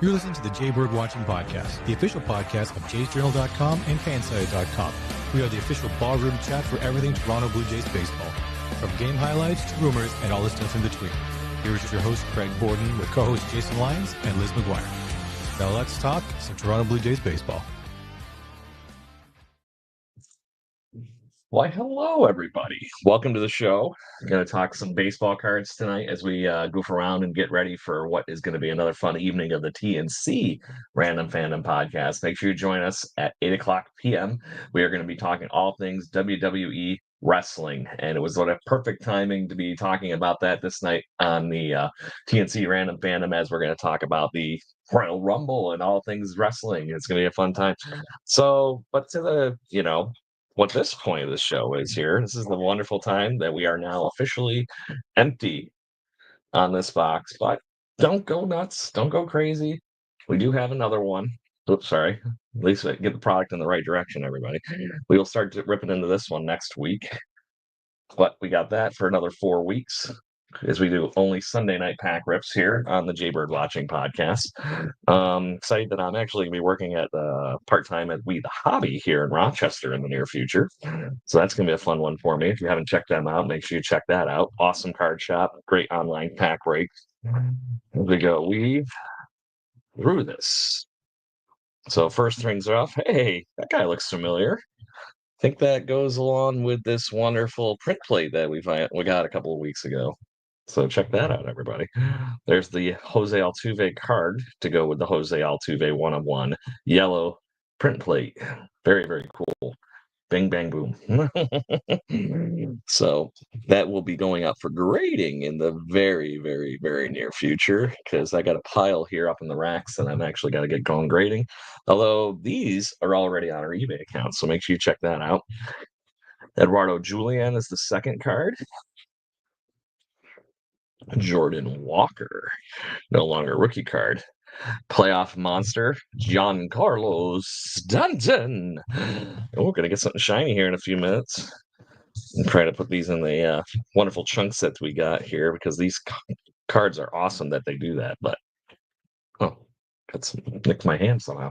You're listening to the Jaybird Watching Podcast, the official podcast of jaysjournal.com and fansite.com. We are the official ballroom chat for everything Toronto Blue Jays baseball, from game highlights to rumors and all the stuff in between. Here's your host, Craig Borden, with co-host Jason Lyons and Liz McGuire. Now let's talk some Toronto Blue Jays baseball. Why, hello, everybody. Welcome to the show. We're going to talk some baseball cards tonight as we goof around and get ready for what is going to be another fun evening of the TNC Random Fandom podcast. Make sure you join us at 8 o'clock p.m. We are going to be talking all things WWE wrestling, and it was what a perfect timing to be talking about that this night on the TNC Random Fandom, as we're going to talk about the Royal Rumble and all things wrestling. It's going to be a fun time. So, but to the, what this point of the show is here. This is the wonderful time that we are now officially empty on this box, but don't go nuts. Don't go crazy. We do have another one. Oops, sorry. At least get the product in the right direction, everybody. We will start ripping into this one next week, but we got that for another 4 weeks, as we do only Sunday night pack rips here on the Jaybird Watching Podcast. Excited that I'm actually going to be working at part-time at We The Hobby here in Rochester in the near future. So that's going to be a fun one for me. If you haven't checked them out, make sure you check that out. Awesome card shop, great online pack rate. Here we go. We through this. So first things off, hey, that guy looks familiar. I think that goes along with this wonderful print plate that we got a couple of weeks ago. So check that out, everybody. There's the Jose Altuve card to go with the Jose Altuve 1-of-1 yellow print plate. Very, very cool. Bing, bang, boom. So that will be going up for grading in the very, very, very near future, because I got a pile here up in the racks and I'm actually got to get going grading. Although these are already on our eBay account, so make sure you check that out. Eduardo Julian is the second card. Jordan Walker, no longer rookie card. Playoff monster, Giancarlo Stanton. We're going to get something shiny here in a few minutes. I'm trying to put these in the wonderful chunk sets we got here, because these cards are awesome that they do that. But, nicked my hand somehow.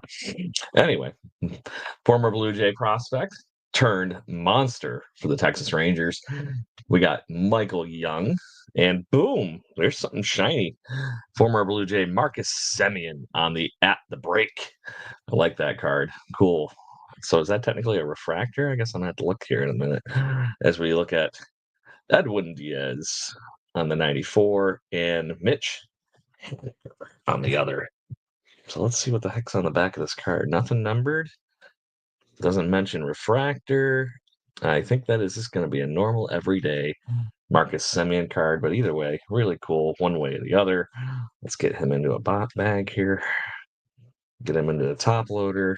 Anyway, former Blue Jay prospect turned monster for the Texas Rangers. We got Michael Young, and boom, there's something shiny. Former Blue Jay Marcus Semien on the At the Break. I like that card. Cool. So is that technically a refractor? I guess I'm going to have to look here in a minute as we look at Edwin Diaz on the 94 and Mitch on the other. So let's see what the heck's on the back of this card. Nothing numbered. Doesn't mention refractor. I think that is just going to be a normal everyday Marcus Semien card, but either way, really cool one way or the other. Let's get him into a bot bag here. Get him into the top loader,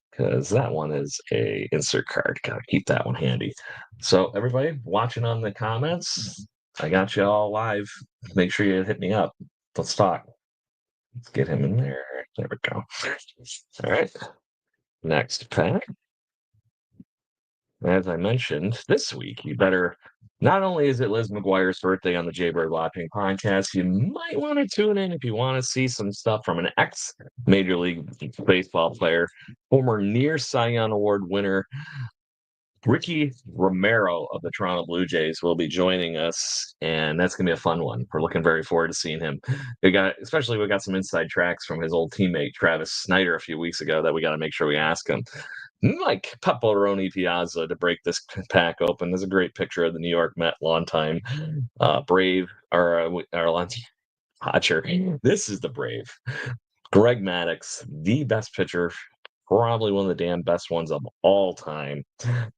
because that one is a insert card. Gotta keep that one handy. So everybody watching on the comments, I got you all live. Make sure you hit me up. Let's talk. Let's get him in there. There we go. All right. Next pack. As I mentioned, this week, you better, not only is it Liz McGuire's birthday on the Jaybird Watching Podcast, you might want to tune in if you want to see some stuff from an ex-Major League Baseball player, former near Cy Young Award winner, Ricky Romero of the Toronto Blue Jays will be joining us, and that's going to be a fun one. We're looking very forward to seeing him. We got some inside tracks from his old teammate, Travis Snyder, a few weeks ago that we got to make sure we ask him. Like Pepperoni Piazza to break this pack open. There's a great picture of the New York Met longtime Brave, or Hodger. This is the Brave. Greg Maddux, the best pitcher, probably one of the damn best ones of all time.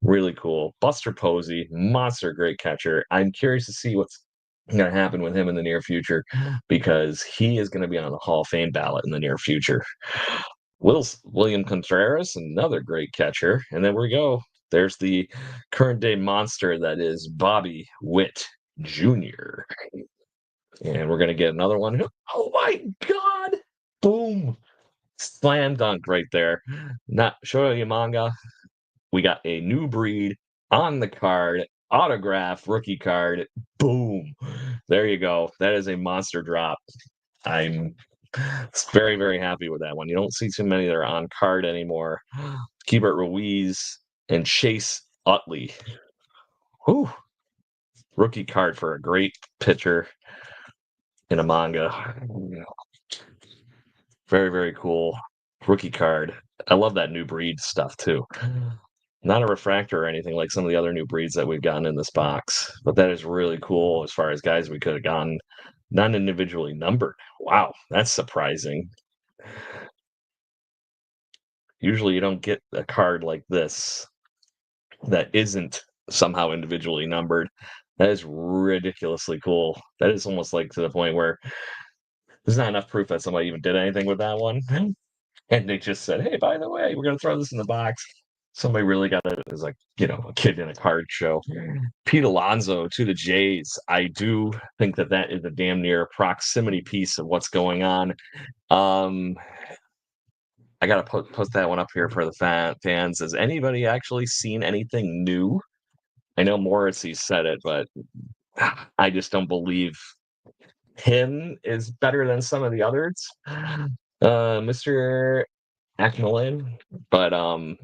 Really cool. Buster Posey, monster great catcher. I'm curious to see what's going to happen with him in the near future, because he is going to be on the Hall of Fame ballot in the near future. William Contreras, another great catcher. And then we go. There's the current day monster that is Bobby Witt Jr. And we're going to get another one. Oh my God. Boom. Slam dunk right there. Not Shohei Yamanga. We got a new breed on the card. Autograph rookie card. Boom. There you go. That is a monster drop. I'm It's very, very happy with that one. You don't see too many that are on card anymore. Keibert Ruiz and Chase Utley. Whew. Rookie card for a great pitcher in a manga. Very, very cool rookie card. I love that new breed stuff too. Not a refractor or anything like some of the other new breeds that we've gotten in this box, but that is really cool as far as guys we could have gotten not individually numbered. Wow, that's surprising. Usually you don't get a card like this that isn't somehow individually numbered. That is ridiculously cool. That is almost like to the point where there's not enough proof that somebody even did anything with that one. And they just said, hey, by the way, we're going to throw this in the box. Somebody really got it. It was like, a kid in a card show. Pete Alonso to the Jays. I do think that is a damn near proximity piece of what's going on. I got to post that one up here for the fans. Has anybody actually seen anything new? I know Morrissey said it, but I just don't believe him is better than some of the others. Mr. Ackmelin, but oh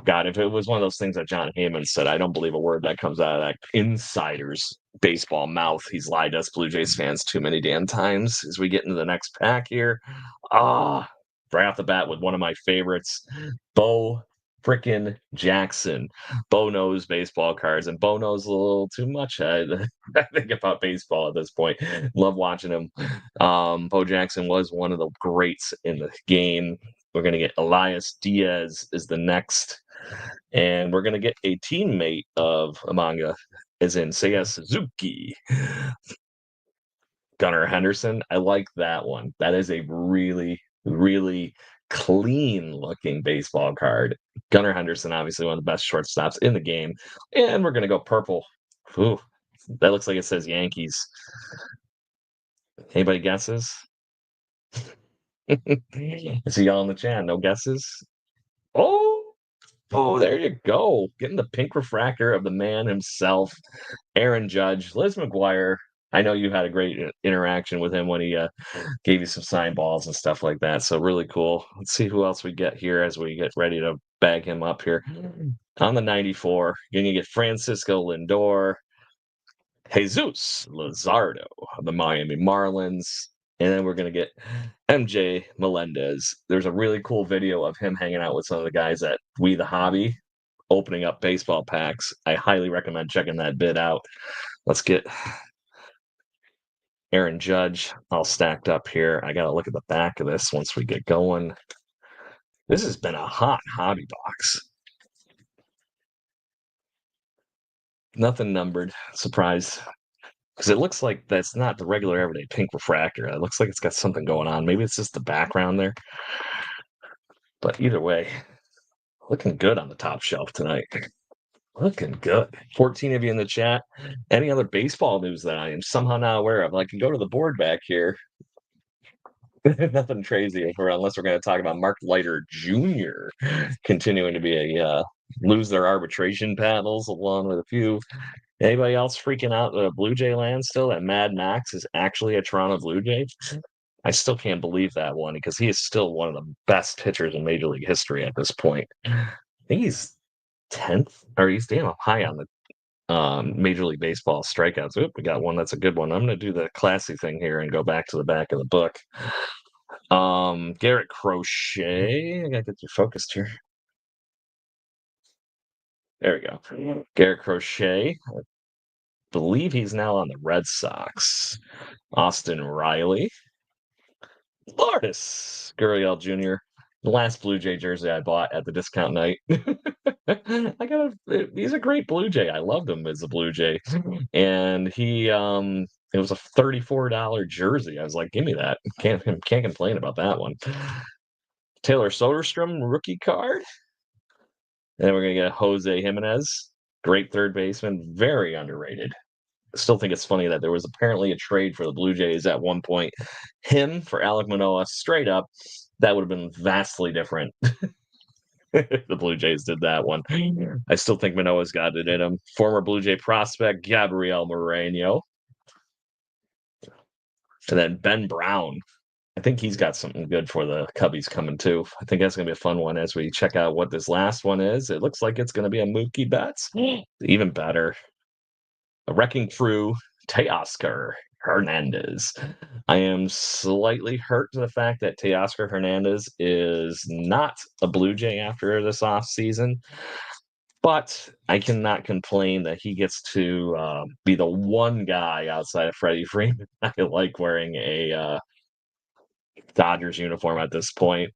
god, if it was one of those things that John Heyman said, I don't believe a word that comes out of that insider's baseball mouth. He's lied to us Blue Jays fans too many damn times. As we get into the next pack here, right off the bat with one of my favorites, Bo frickin' Jackson. Bo knows baseball cards, and Bo knows a little too much. I think about baseball at this point. Love watching him. Bo Jackson was one of the greats in the game. We're going to get Elias Diaz is the next. And we're going to get a teammate of Amanga, as in Seiya Suzuki. Gunnar Henderson. I like that one. That is a really, really clean-looking baseball card. Gunnar Henderson, obviously one of the best shortstops in the game. And we're going to go purple. Ooh, that looks like it says Yankees. Anybody guesses? Is he all in the chat? No guesses? Oh, there you go. Getting the pink refractor of the man himself, Aaron Judge. Liz McGuire, I know you had a great interaction with him when he gave you some signed balls and stuff like that. So really cool. Let's see who else we get here as we get ready to bag him up here. On the 94, you're going to get Francisco Lindor, Jesus Luzardo of the Miami Marlins, and then we're going to get MJ Melendez. There's a really cool video of him hanging out with some of the guys at We the Hobby, opening up baseball packs. I highly recommend checking that bit out. Let's get Aaron Judge all stacked up here. I got to look at the back of this once we get going. This has been a hot hobby box. Nothing numbered. Surprised. Because it looks like that's not the regular everyday pink refractor. It looks like it's got something going on. Maybe it's just the background there. But either way, looking good on the top shelf tonight. Looking good. 14 of you in the chat. Any other baseball news that I am somehow not aware of? I can go to the board back here. Nothing crazy unless we're going to talk about Mark Leiter Jr. continuing to be lose their arbitration battles along with a few. Anybody else freaking out the Blue Jay land still that Mad Max is actually a Toronto Blue Jay? I still can't believe that one because he is still one of the best pitchers in Major League history at this point. I think he's 10th, or he's damn high on the Major League Baseball strikeouts. Oop, we got one that's a good one. I'm going to do the classy thing here and go back to the back of the book. Garrett Crochet. I got to get you focused here. There we go. Garrett Crochet. I believe he's now on the Red Sox. Austin Riley. Lourdes Gurriel Jr., the last Blue Jay jersey I bought at the discount night. He's a great Blue Jay. I loved him as a Blue Jay. And it was a $34 jersey. I was like, give me that. Can't complain about that one. Taylor Soderstrom rookie card. And then we're going to get Jose Jimenez, great third baseman, very underrated. I still think it's funny that there was apparently a trade for the Blue Jays at one point. Him for Alek Manoah, straight up, that would have been vastly different. The Blue Jays did that one. I still think Manoah's got it in him. Former Blue Jay prospect Gabriel Moreno. And then Ben Brown. I think he's got something good for the Cubbies coming too. I think that's going to be a fun one as we check out what this last one is. It looks like it's going to be a Mookie Betts. Even better. A Wrecking Crew, Teoscar Hernandez. I am slightly hurt to the fact that Teoscar Hernandez is not a Blue Jay after this offseason, but I cannot complain that he gets to be the one guy outside of Freddie Freeman I like wearing a Dodgers uniform at this point.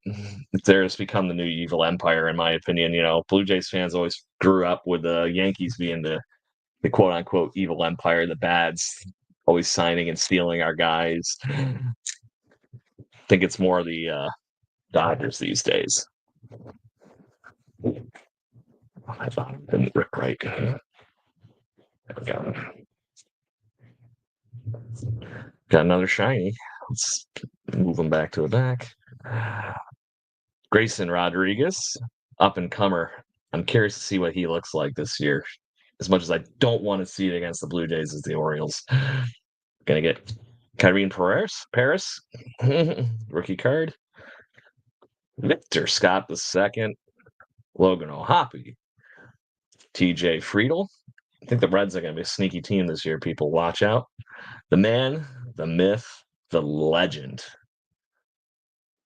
There's become the new evil empire, in my opinion. You know, Blue Jays fans always grew up with the Yankees being the quote unquote evil empire, the bads always signing and stealing our guys. I think it's more the Dodgers these days. I thought it didn't Rick right. There we go. Got another shiny. Let's move him back to the back. Grayson Rodriguez, up and comer. I'm curious to see what he looks like this year. As much as I don't want to see it against the Blue Jays as the Orioles. Gonna get Kyrene Paris, rookie card. Victor Scott II, Logan O'Hoppe, TJ Friedel. I think the Reds are going to be a sneaky team this year, people. Watch out. The man, the myth, the legend,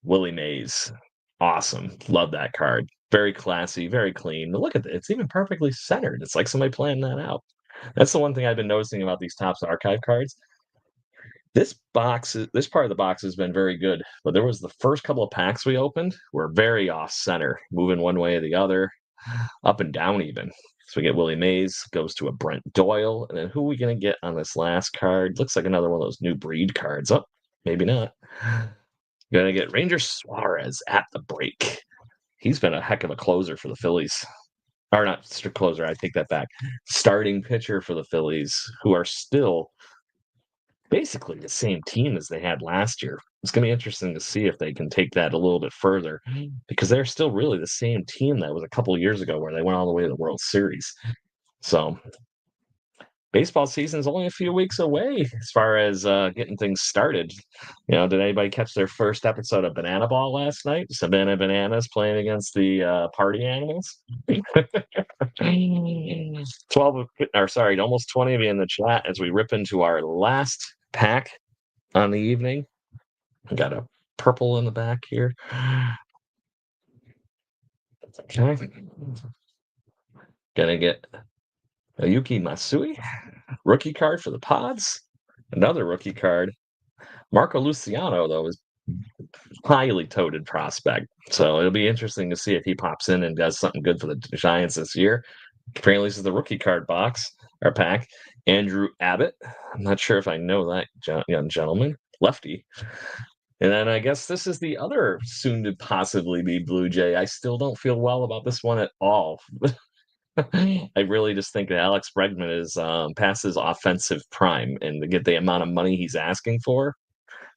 Willie Mays. Awesome. Love that card. Very classy, very clean. Look at it. It's even perfectly centered. It's like somebody planned that out. That's the one thing I've been noticing about these Topps archive cards. This part of the box has been very good, but there was the first couple of packs we opened were very off center, moving one way or the other, up and down even. So we get Willie Mays, goes to a Brent Doyle, and then who are we going to get on this last card? Looks like another one of those new breed cards. Oh, maybe not. Going to get Ranger Suarez at the break. He's been a heck of a closer for the Phillies. Or not closer, I take that back. Starting pitcher for the Phillies, who are still basically the same team as they had last year. It's going to be interesting to see if they can take that a little bit further because they're still really the same team that was a couple of years ago where they went all the way to the World Series. So baseball season is only a few weeks away as far as getting things started. You know, did anybody catch their first episode of Banana Ball last night? Savannah Bananas playing against the party animals. almost 20 of you in the chat as we rip into our last pack on the evening. I got a purple in the back here. Okay. Gonna get a Yuki Masui, rookie card for the Pods. Another rookie card. Marco Luciano, though, is highly touted prospect. So it'll be interesting to see if he pops in and does something good for the Giants this year. Apparently, this is the rookie card box or pack. Andrew Abbott. I'm not sure if I know that young gentleman. Lefty. And then I guess this is the other soon to possibly be Blue Jay. I still don't feel well about this one at all. I really just think that Alex Bregman is past his offensive prime, and to get the amount of money he's asking for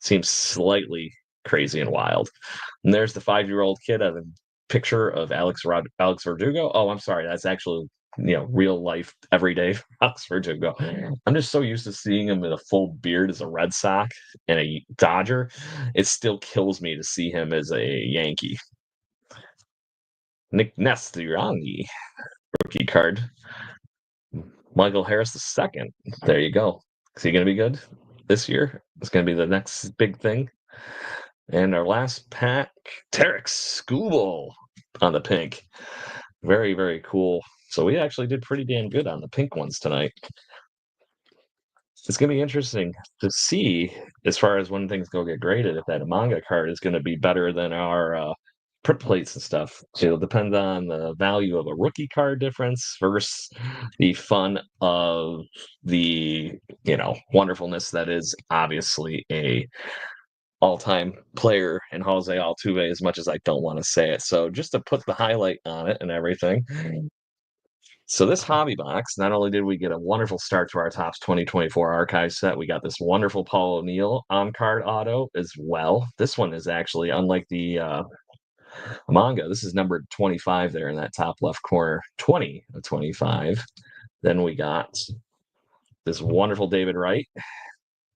seems slightly crazy and wild. And there's the 5-year-old kid of a picture of Alex Verdugo. Oh, I'm sorry. That's actually, real life, everyday Alex Verdugo. I'm just so used to seeing him in a full beard as a Red Sox and a Dodger. It still kills me to see him as a Yankee. Nick Nestirani, rookie card. Michael Harris II. There you go. Is he going to be good this year? It's going to be the next big thing. And our last pack, Tarek Skubal on the pink. Very, very cool. So we actually did pretty damn good on the pink ones tonight. It's going to be interesting to see, as far as when things go get graded, if that manga card is going to be better than our print plates and stuff. So it'll depend on the value of a rookie card difference versus the fun of the, wonderfulness that is obviously a all-time player in Jose Altuve, as much as I don't want to say it. So just to put the highlight on it and everything. So this hobby box, not only did we get a wonderful start to our Topps 2024 archive set, we got this wonderful Paul O'Neill on-card auto as well. This one is actually, unlike the manga, this is numbered 25 there in that top left corner, 20 of 25. Then we got this wonderful David Wright.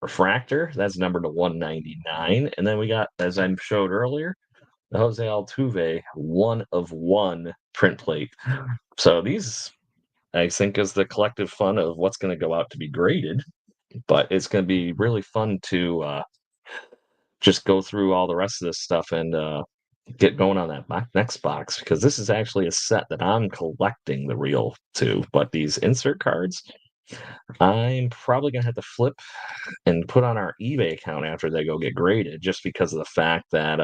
refractor. That's numbered to 199. And then we got, as I showed earlier, the Jose Altuve 1/1 print plate. So these, I think, is the collective fun of what's going to go out to be graded. But it's going to be really fun to just go through all the rest of this stuff and get going on that next box, because this is actually a set that I'm collecting the real to. But these insert cards, I'm probably going to have to flip and put on our eBay account after they go get graded, just because of the fact that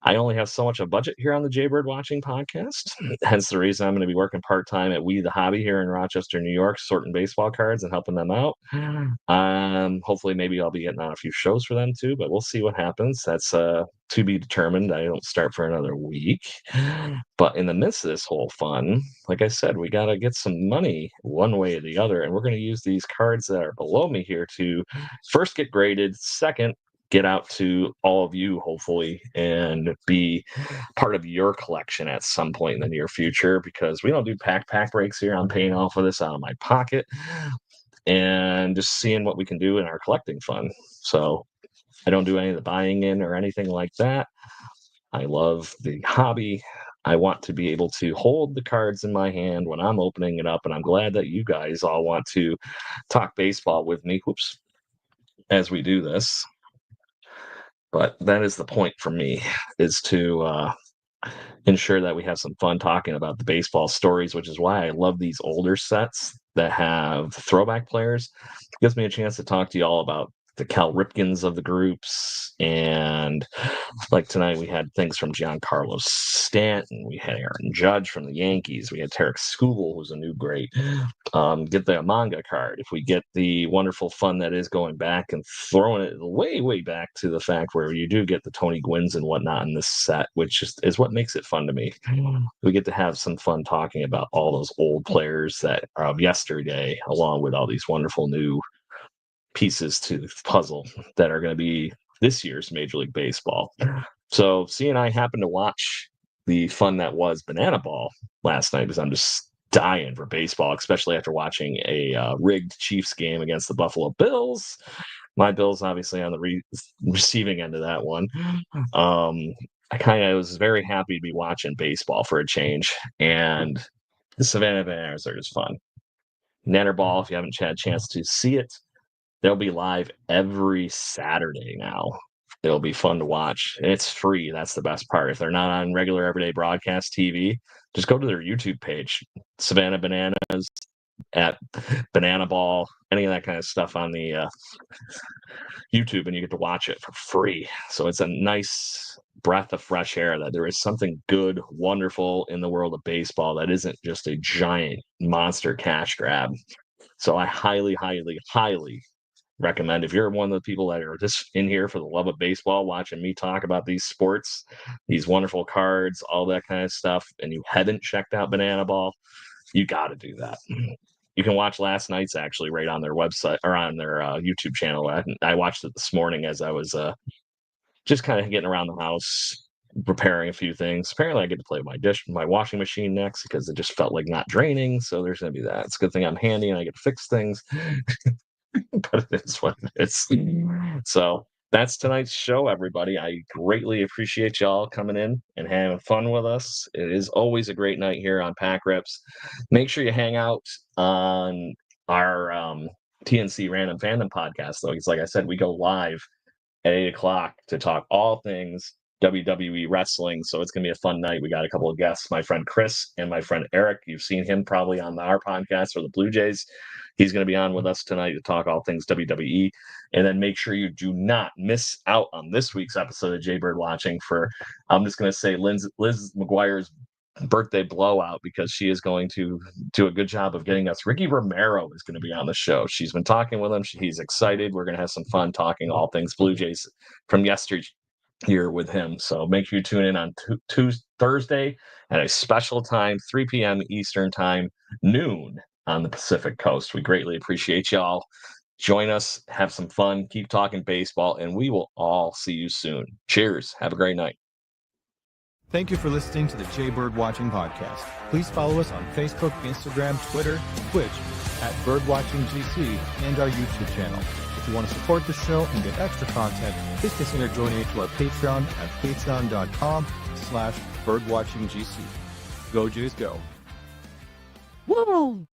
I only have so much a budget here on the Jaybird Watching podcast. Hence the reason I'm going to be working part-time at We the Hobby here in Rochester, New York, sorting baseball cards and helping them out. Hopefully maybe I'll be getting on a few shows for them too, but we'll see what happens. That's to be determined. I don't start for another week. But in the midst of this whole fun, like I said, we got to get some money one way or the other, and we're going to use these cards that are below me here to first get graded, second, get out to all of you, hopefully, and be part of your collection at some point in the near future, because we don't do pack breaks here. I'm paying off of this out of my pocket and just seeing what we can do in our collecting fund. So I don't do any of the buying in or anything like that. I love the hobby. I want to be able to hold the cards in my hand when I'm opening it up, and I'm glad that you guys all want to talk baseball with me. Whoops. As we do this. But that is the point for me, is to ensure that we have some fun talking about the baseball stories, which is why I love these older sets that have throwback players. It gives me a chance to talk to you all about the Cal Ripkens of the groups. And like tonight, we had things from Giancarlo Stanton. We had Aaron Judge from the Yankees. We had Tarek Skubal, who's a new great. Get the manga card. If we get the wonderful fun that is going back and throwing it way, way back to the fact where you do get the Tony Gwynns and whatnot in this set, which is what makes it fun to me. We get to have some fun talking about all those old players that are of yesterday, along with all these wonderful new pieces to the puzzle that are going to be this year's Major League Baseball. So C and I happened to watch the fun that was Banana Ball last night, because I'm just dying for baseball, especially after watching a rigged Chiefs game against the Buffalo Bills. My Bills obviously on the receiving end of that one. I was very happy to be watching baseball for a change, and the Savannah Bananas are just fun. Nanner Ball, if you haven't had a chance to see it, they'll be live every Saturday now. It'll be fun to watch. And it's free. That's the best part. If they're not on regular everyday broadcast TV, just go to their YouTube page, Savannah Bananas, at Banana Ball, any of that kind of stuff on the YouTube, and you get to watch it for free. So it's a nice breath of fresh air that there is something good, wonderful in the world of baseball that isn't just a giant monster cash grab. So I highly, highly, highly recommend, if you're one of the people that are just in here for the love of baseball, watching me talk about these sports, these wonderful cards, all that kind of stuff, and you haven't checked out Banana Ball, you got to do that. You can watch last night's actually right on their website or on their YouTube channel. I watched it this morning as I was just kind of getting around the house, preparing a few things. Apparently I get to play with my washing machine next, because it just felt like not draining. So there's going to be that. It's a good thing I'm handy and I get to fix things. But it is what it is. So that's tonight's show, everybody. I greatly appreciate y'all coming in and having fun with us. It is always a great night here on Pack Rips. Make sure you hang out on our TNC Random Fandom podcast, though, because like I said, we go live at 8 o'clock to talk all things WWE wrestling. So it's going to be a fun night. We got a couple of guests, my friend Chris and my friend Eric. You've seen him probably on our podcast for the Blue Jays. He's going to be on with us tonight to talk all things WWE. And then make sure you do not miss out on this week's episode of Jaybird Watching for, I'm just going to say, Liz McGuire's birthday blowout, because she is going to do a good job of getting us. Ricky Romero is going to be on the show. She's been talking with him. He's excited. We're going to have some fun talking all things Blue Jays from yesterday here with him. So make sure you tune in on Thursday at a special time, 3 p.m. Eastern time, noon on the Pacific Coast. We greatly appreciate y'all. Join us, have some fun, keep talking baseball, and we will all see you soon. Cheers. Have a great night. Thank you for listening to the Jaybird Watching Podcast. Please follow us on Facebook, Instagram, Twitter, Twitch at BirdwatchingGC, and our YouTube channel. If you want to support the show and get extra content, please consider donating to our Patreon at patreon.com/birdwatchinggc. Go Jays, go. Woo!